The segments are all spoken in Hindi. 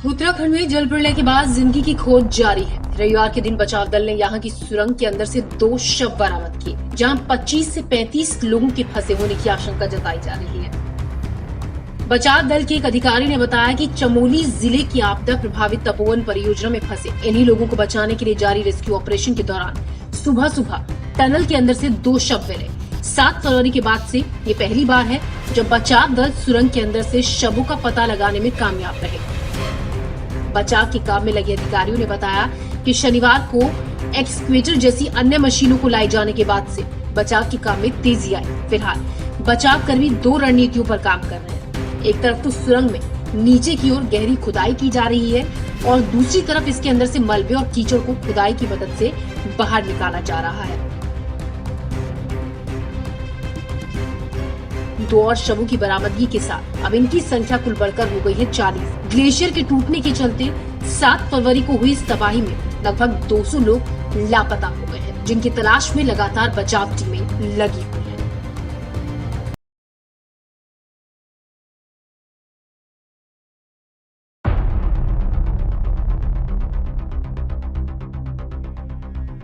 उत्तराखंड में जल प्रलय के बाद जिंदगी की खोज जारी है। रविवार के दिन बचाव दल ने यहां की सुरंग के अंदर से 2 शव बरामद किए, जहां 25 से 35 लोगों के फंसे होने की आशंका जताई जा रही है। बचाव दल के एक अधिकारी ने बताया कि चमोली जिले की आपदा प्रभावित तपोवन परियोजना में फंसे इन्हीं लोगों को बचाने के लिए जारी रेस्क्यू ऑपरेशन के दौरान सुबह टनल के अंदर से 2 शव मिले। 7 फरवरी के बाद से ये पहली बार है जब बचाव दल सुरंग के अंदर से शवों का पता लगाने में कामयाब रहे। बचाव के काम में लगे अधिकारियों ने बताया कि शनिवार को एक्सक्वेटर जैसी अन्य मशीनों को लाए जाने के बाद से बचाव के काम में तेजी आई। फिलहाल बचाव कर्मी 2 रणनीतियों पर काम कर रहे हैं। एक तरफ तो सुरंग में नीचे की ओर गहरी खुदाई की जा रही है और दूसरी तरफ इसके अंदर से मलबे और कीचड़ को खुदाई की मदद से बाहर निकाला जा रहा है। 2 और शवों की बरामदगी के साथ अब इनकी संख्या कुल बढ़कर हो गई है 40। ग्लेशियर के टूटने के चलते 7 फरवरी को हुई इस तबाही में लगभग 200 लोग लापता हो गए हैं, जिनकी तलाश में लगातार बचाव टीमें लगी हुई हैं।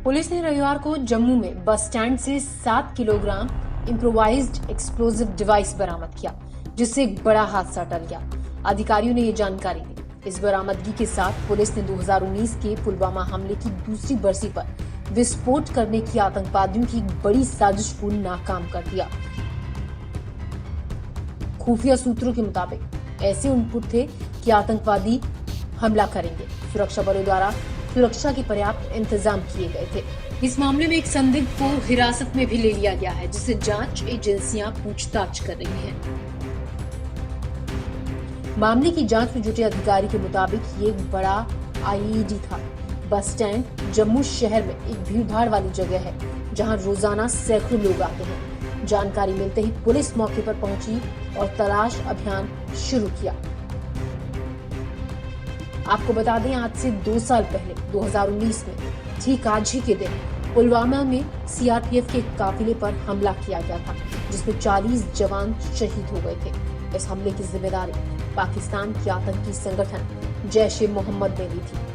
पुलिस ने रविवार को जम्मू में बस स्टैंड से 7 किलोग्राम इम्प्रोवाइज्ड एक्सप्लोजिव डिवाइस बरामद किया, जिससे एक बड़ा हादसा टल गया। अधिकारियों ने ये जानकारी दी। इस बरामदगी के साथ पुलिस ने 2019 के पुलवामा हमले की दूसरी बरसी पर विस्फोट करने की आतंकवादियों की एक बड़ी साजिश को नाकाम कर दिया। खुफिया सूत्रों के मुताबिक ऐसे इनपुट थे कि आतंकवादी हमला करेंगे। सुरक्षा बलों द्वारा सुरक्षा के पर्याप्त इंतजाम किए गए थे। इस मामले में एक संदिग्ध को हिरासत में भी ले लिया गया है, जिससे जांच एजेंसियां पूछताछ कर रही हैं। मामले की जांच में जुटे अधिकारी के मुताबिक ये एक बड़ा आईईडी था। बस स्टैंड जम्मू शहर में एक भीड़भाड़ वाली जगह है, जहां रोजाना सैकड़ों लोग आते हैं। जानकारी मिलते ही पुलिस मौके पर पहुंची और तलाश अभियान शुरू किया। आपको बता दें, आज से 2 साल पहले 2019 में ठीक आज ही के दिन पुलवामा में सीआरपीएफ के काफिले पर हमला किया गया था, जिसमें 40 जवान शहीद हो गए थे। इस हमले की जिम्मेदारी पाकिस्तान की आतंकी संगठन जैश-ए-मोहम्मद ने ली थी।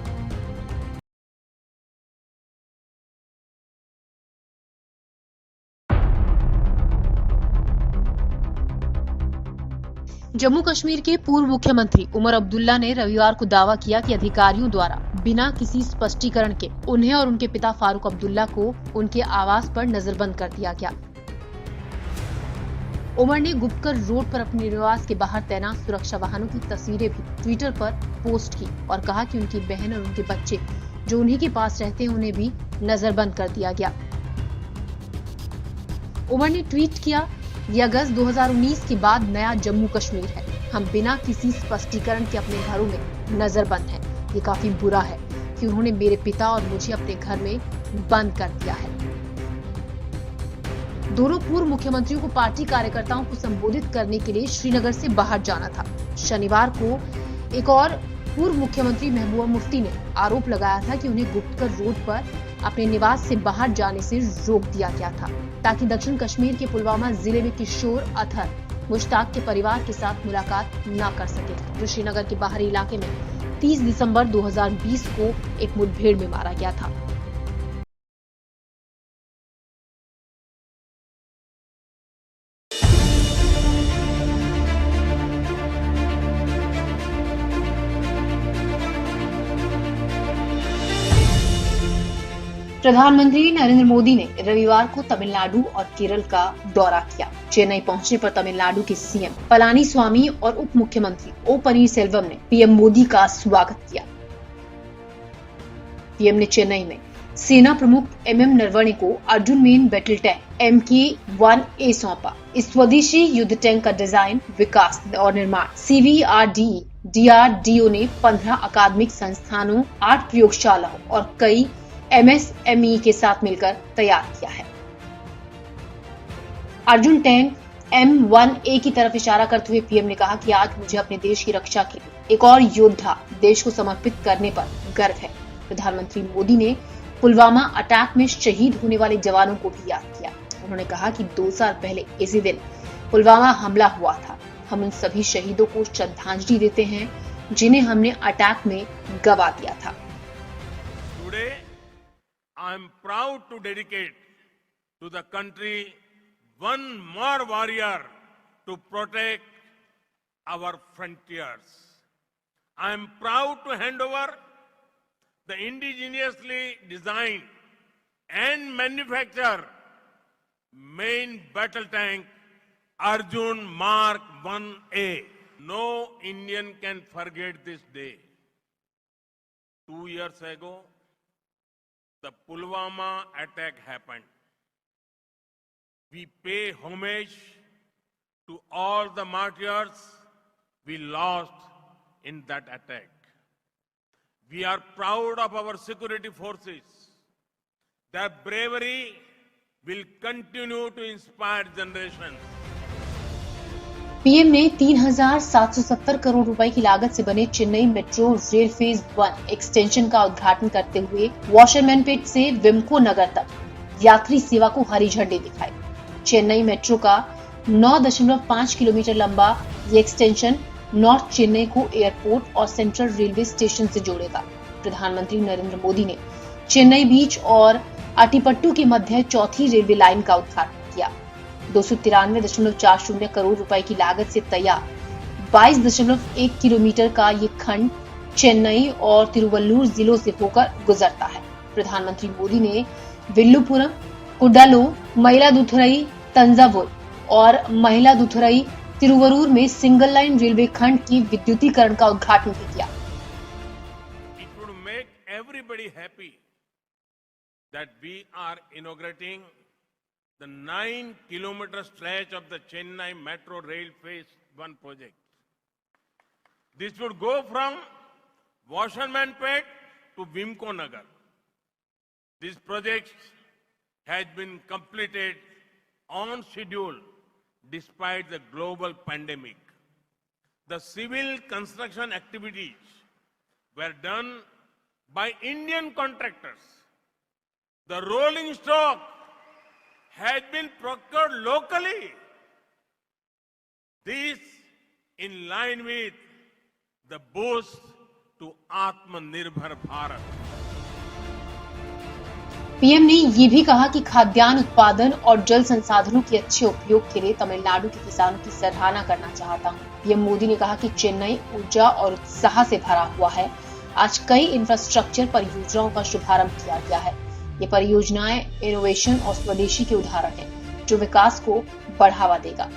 जम्मू कश्मीर के पूर्व मुख्यमंत्री उमर अब्दुल्ला ने रविवार को दावा किया कि अधिकारियों द्वारा बिना किसी स्पष्टीकरण के उन्हें और उनके पिता फारूक अब्दुल्ला को उनके आवास पर नजरबंद कर दिया गया। उमर ने गुपकर रोड पर अपने निवास के बाहर तैनात सुरक्षा वाहनों की तस्वीरें भी ट्विटर पर पोस्ट की और कहा कि उनकी बहन और उनके बच्चे जो उन्हीं के पास रहते हैं उन्हें भी नजरबंद कर दिया गया। उमर ने ट्वीट किया, ये अगस्त 2019 के बाद नया जम्मू कश्मीर है। हम बिना किसी स्पष्टीकरण के अपने घरों में नजरबंद हैं। ये काफी बुरा है कि उन्होंने मेरे पिता और मुझे अपने घर में बंद कर दिया है। दोनों पूर्व मुख्यमंत्रियों को पार्टी कार्यकर्ताओं को संबोधित करने के लिए श्रीनगर से बाहर जाना था। शनिवार को एक और पूर्व मुख्यमंत्री महबूबा मुफ्ती ने आरोप लगाया था कि उन्हें गुप्तकर रोड पर अपने निवास से बाहर जाने से रोक दिया गया था, ताकि दक्षिण कश्मीर के पुलवामा जिले में किशोर अतहर मुश्ताक के परिवार के साथ मुलाकात न कर सके, जो श्रीनगर के बाहरी इलाके में 30 दिसंबर 2020 को एक मुठभेड़ में मारा गया था। प्रधानमंत्री नरेंद्र मोदी ने रविवार को तमिलनाडु और केरल का दौरा किया। चेन्नई पहुंचने पर तमिलनाडु के सीएम पलानीस्वामी और उप मुख्यमंत्री ओ पनीरसेल्वम ने पीएम मोदी का स्वागत किया। पीएम ने चेन्नई में सेना प्रमुख एमएम नरवणे को Arjun main battle tank MK-1A सौंपा। इस स्वदेशी युद्ध टैंक का डिजाइन, विकास और निर्माण CVRDE DRDO ने 15 अकादमिक संस्थानों, 8 प्रयोगशालाओं और कई MSME के साथ मिलकर तैयार किया है। अर्जुन टैंक M1A की तरफ इशारा करते हुए पीएम ने कहा कि आज मुझे अपने देश की रक्षा के लिए एक और योद्धा देश को समर्पित करने पर गर्व है। प्रधानमंत्री मोदी ने पुलवामा अटैक में शहीद होने वाले जवानों को भी याद किया। उन्होंने कहा कि 2 साल पहले इसी दिन पुलवामा हमला हुआ था। हम उन सभी शहीदों को श्रद्धांजलि देते हैं जिन्हें हमने अटैक में गवा दिया था। Today, I am proud to dedicate to the country one more warrior to protect our frontiers. I am proud to hand over the indigenously designed and manufactured main battle tank Arjun Mark 1A. No Indian can forget this day. 2 years ago, the Pulwama attack happened. We pay homage to all the martyrs we lost in that attack. We are proud of our security forces. Their bravery will continue to inspire generations. PM ने 3,770 करोड़ रुपए की लागत से बने Chennai metro rail phase 1 extension का उद्घाटन करते हुए वॉशरमैनपेट से विम्को नगर तक यात्री सेवा को हरी झंडी दिखाई। चेन्नई मेट्रो का 9.5 किलोमीटर लंबा ये एक्सटेंशन नॉर्थ चेन्नई को एयरपोर्ट और सेंट्रल रेलवे स्टेशन से जोड़ेगा। प्रधानमंत्री नरेंद्र मोदी ने चेन्नई बीच और अट्टीपट्टू के मध्य चौथी रेलवे लाइन का उद्घाटन किया। 293.40 करोड़ रुपए की लागत से तैयार 22.1 किलोमीटर का ये खंड चेन्नई और तिरुवल्लुर जिलों से होकर गुजरता है। प्रधानमंत्री मोदी ने विल्लुपुरम, कुडालोर, मयिलादुथुरई, तंजावुर और मयिलादुथुरई तिरुवरूर में सिंगल लाइन रेलवे खंड की विद्युतीकरण का उद्घाटन भी किया। It would make everybody happy that we are inaugurating the 9-kilometer stretch of the Chennai Metro Rail Phase 1 project. This would go from Washermanpet to Vimko Nagar. This project has been completed on schedule despite the global pandemic. The civil construction activities were done by Indian contractors. The rolling stock has been procured locally. This in line with the boost to Atmanirbhar Bharat. PM ने ये भी कहा कि खाद्यान्न उत्पादन और जल संसाधनों के अच्छे उपयोग के लिए तमिलनाडु के किसानों की सराहना करना चाहता हूँ। पीएम मोदी ने कहा कि चेन्नई ऊर्जा और उत्साह से भरा हुआ है। आज कई इंफ्रास्ट्रक्चर परियोजनाओं का शुभारंभ किया गया है। ये परियोजनाएं इनोवेशन और स्वदेशी के उदाहरण हैं, जो विकास को बढ़ावा देगा।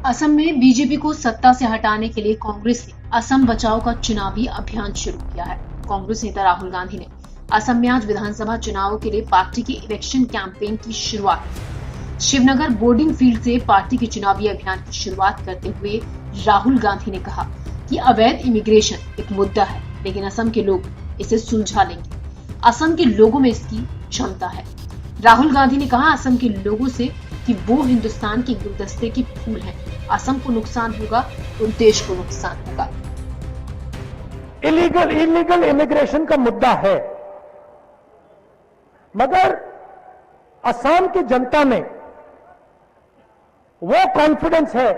असम में बीजेपी को सत्ता से हटाने के लिए कांग्रेस ने असम बचाओ का चुनावी अभियान शुरू किया है। कांग्रेस नेता राहुल गांधी ने असम में आज विधानसभा चुनावों के लिए पार्टी के इलेक्शन कैंपेन की शुरुआत की। शिवनगर बोर्डिंग फील्ड से पार्टी के चुनावी अभियान की शुरुआत करते हुए राहुल गांधी ने कहा कि अवैध इमिग्रेशन एक मुद्दा है, लेकिन असम के लोग इसे सुलझा लेंगे। असम के लोगों में इसकी क्षमता है। राहुल गांधी ने कहा असम के लोगों से कि वो हिंदुस्तान के गुलदस्ते के फूल हैं। असम को नुकसान होगा तो देश को नुकसान होगा। इलीगल इमिग्रेशन का मुद्दा है, मगर असम की जनता में वो कॉन्फिडेंस है,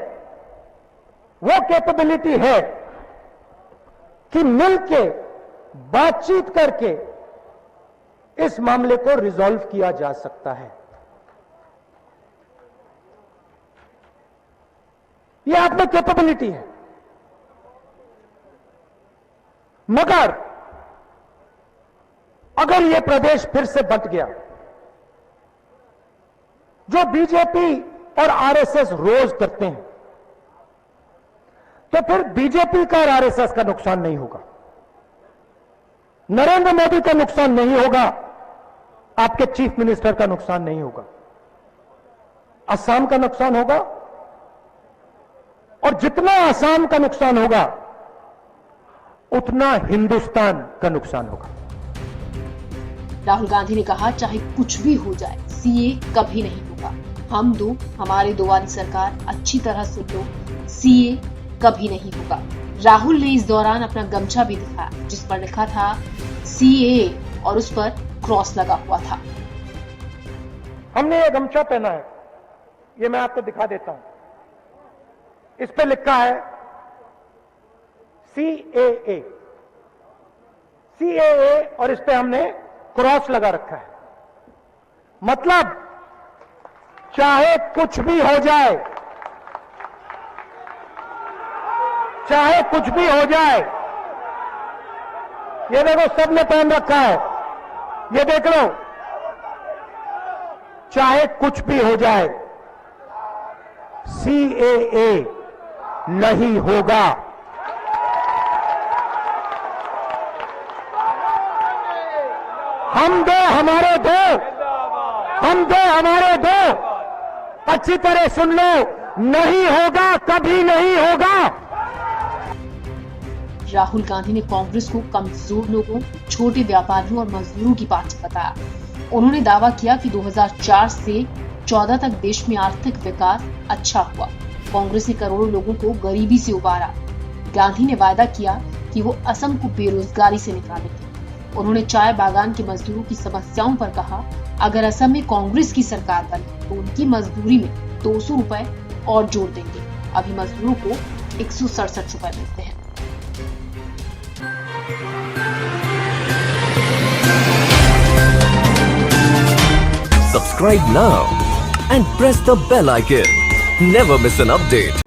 वो कैपेबिलिटी है कि मिलके बातचीत करके इस मामले को रिजॉल्व किया जा सकता है। ये आप में कैपेबिलिटी है, मगर अगर ये प्रदेश फिर से बंट गया, जो बीजेपी और आरएसएस रोज करते हैं, तो फिर बीजेपी का और आरएसएस का नुकसान नहीं होगा, नरेंद्र मोदी का नुकसान नहीं होगा, आपके चीफ मिनिस्टर का नुकसान नहीं होगा, असम का नुकसान होगा। और जितना असम का नुकसान होगा उतना हिंदुस्तान का नुकसान होगा। राहुल गांधी ने कहा चाहे कुछ भी हो जाए, सीए कभी नहीं होगा। हम दो, हमारे दो वाली सरकार, अच्छी तरह सुन लो, सीए कभी नहीं होगा। राहुल ने इस दौरान अपना गमछा भी दिखाया जिस पर लिखा था सीए और उस पर क्रॉस लगा हुआ था। हमने ये गमछा पहना है, ये मैं आपको दिखा देता हूं। इस पे लिखा है CAA, और इस पे हमने क्रॉस लगा रखा है। मतलब चाहे कुछ भी हो जाए, चाहे कुछ भी हो जाए, ये देखो सबने पहन रखा है, ये देख लो, चाहे कुछ भी हो जाए CAA नहीं होगा। हम दो हमारे दो, अच्छी तरह सुन लो, नहीं होगा, कभी नहीं होगा। राहुल गांधी ने कांग्रेस को कमजोर लोगों, छोटे व्यापारियों और मजदूरों की पार्टी बताया। उन्होंने दावा किया कि 2004 से 14 तक देश में आर्थिक विकास अच्छा हुआ। कांग्रेस ने करोड़ों लोगों को गरीबी से उबारा। गांधी ने वायदा किया कि वो असम को बेरोजगारी से निकालेंगे। उन्होंने चाय बागान के मजदूरों की समस्याओं पर कहा, अगर असम में कांग्रेस की सरकार बने तो उनकी मजदूरी में 200 रुपए और जोड़ देंगे। अभी मजदूरों को 167 रुपए मिलते हैं। Subscribe now and press the bell icon. Never miss an update.